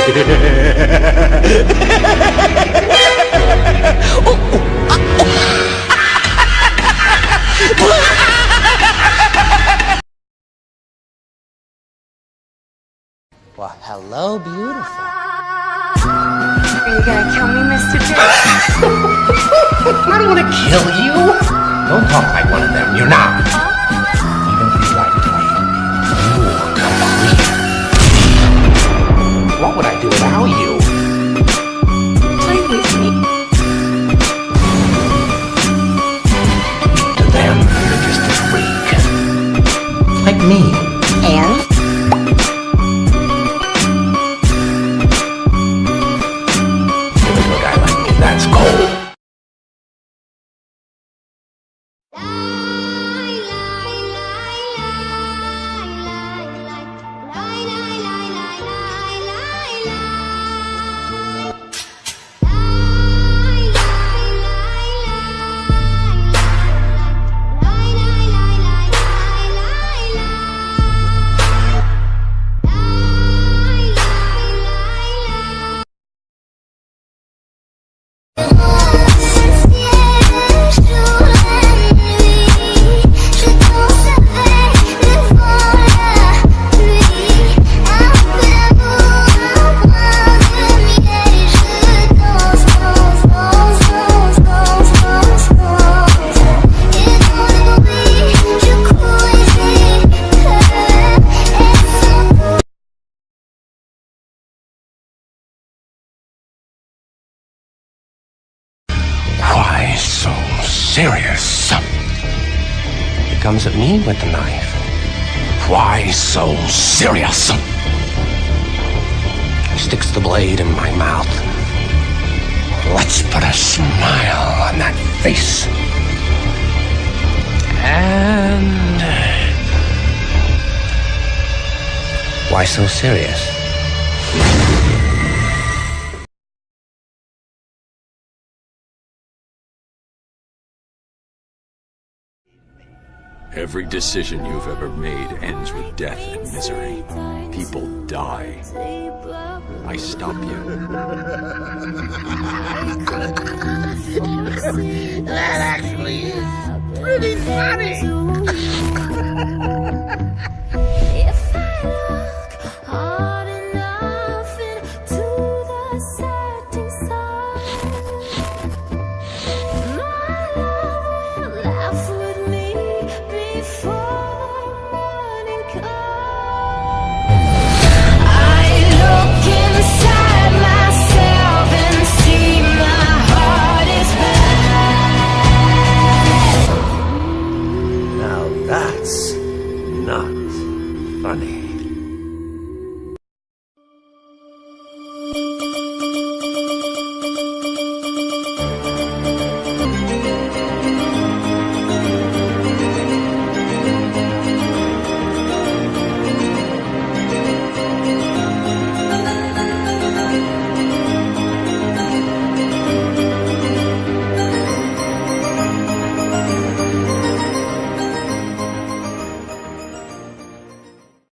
Well, hello, beautiful. Are you gonna kill me, Mr. J? I don't want to kill you. Don't talk like one of them. You're not. Even if you like to be, you're complete. What would I do without you? Play with me. To them, you're just a freak. Like me. And? Even a guy like me, that's cold. Why so serious? He comes at me with the knife. Why so serious? He sticks the blade in my mouth. Let's put a smile on that face. And... why so serious? Every decision you've ever made ends with death and misery. People die. I stop you. That actually is pretty funny.